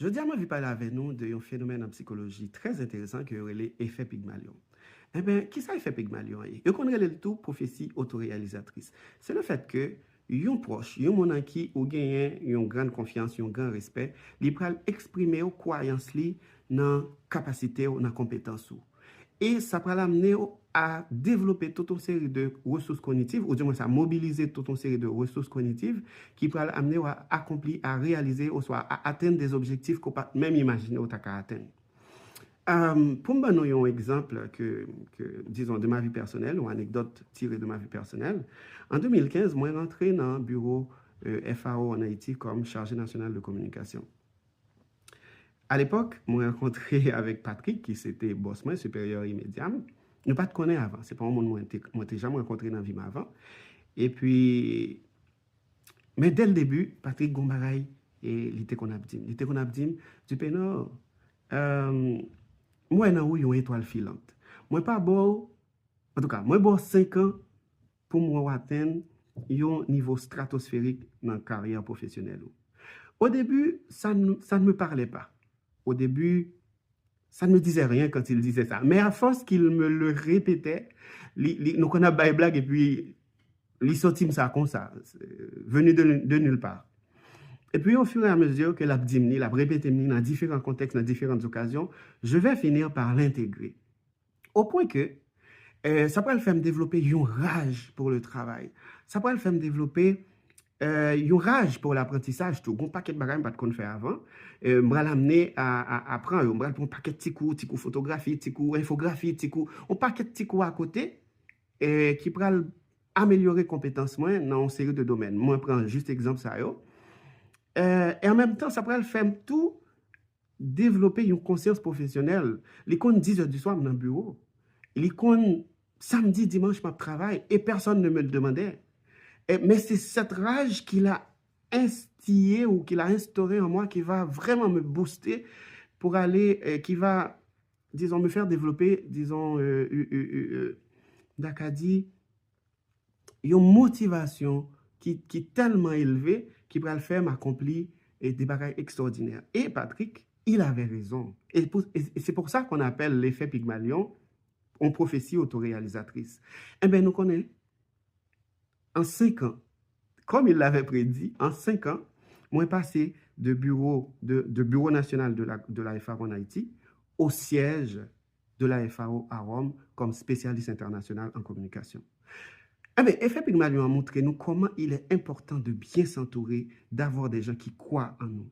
Je dis à moi, je vais parler avec nous d'un phénomène en psychologie très intéressant qui est l'effet Pygmalion. Eh bien, qui ça, l'effet Pygmalion? Et qu'on le tout prophétie autoréalisatrice. C'est le fait que yon proche, yon mon qui ou gagne yon grande confiance, yon grand respect, li pral exprimer ou croyance li dans capacité ou dans compétence ou. Et ça va l'amener à développer toute une série de ressources cognitives, ou du moins à mobiliser toute une série de ressources cognitives qui va l'amener à accomplir, à réaliser, ou soit à atteindre des objectifs qu'on peut même imaginer ou qu'à atteindre. Pour me donner un exemple disons, de ma vie personnelle, ou anecdote tirée de ma vie personnelle, en 2015, moi, je suis rentré dans un bureau FAO en Haïti comme chargé national de communication. À l'époque, moi, rencontré avec Patrick, qui c'était boss, moi, supérieur immédiat. Nous pas te connaître avant. C'est pas un monde moi, je jamais rencontré dans la vie avant. Et puis, mais dès le début, Patrick Gombaray, et il était qu'on a dit, du pénal, moi, dans une étoile filante. Moi, pas beau, en tout cas, moi, beau 5 ans pour moi atteindre un niveau stratosphérique dans la carrière professionnelle. Au début, ça ne me parlait pas. Au début, ça ne me disait rien quand il disait ça. Mais à force qu'il me le répétait, nous on a bail blague et puis il sortit ça comme ça, venu de nulle part. Et puis au fur et à mesure que l'a dit, l'a répété dans différents contextes, dans différentes occasions, je vais finir par l'intégrer. Au point que ça peut le faire me développer une rage pour le travail. Ça peut le faire me développer une rage pour l'apprentissage, tout. Un paquet de bagages que je fais avant, je vais l'amener à apprendre. Je vais prendre un paquet de petits cours photographie, petits cours infographie, petits cours, un paquet de petits cours à côté qui pourra améliorer compétences dans une série de domaines. Moi, je prends juste exemple ça. Et en même temps, ça pourra le faire tout développer une conscience professionnelle. Les comptes 10 heures du soir dans le bureau. Les comptes samedi, dimanche, je travaille et personne ne me le demandait. Mais c'est cette rage qu'il a instillée ou qu'il a instaurée en moi qui va vraiment me booster pour aller, qui va, disons, me faire développer, disons, d'Acadie, une motivation qui est tellement élevée qui va le faire m'accomplir des bagages extraordinaires. Et Patrick, il avait raison. Et c'est pour ça qu'on appelle l'effet Pygmalion en prophétie autoréalisatrice. Eh bien, nous connaissons. En 5 ans, comme il l'avait prédit, en 5 ans, moi, passé de bureau national de la FAO en Haïti au siège de la FAO à Rome comme spécialiste international en communication. Eh bien, Effet Pygmalion a montré nous comment il est important de bien s'entourer, d'avoir des gens qui croient en nous.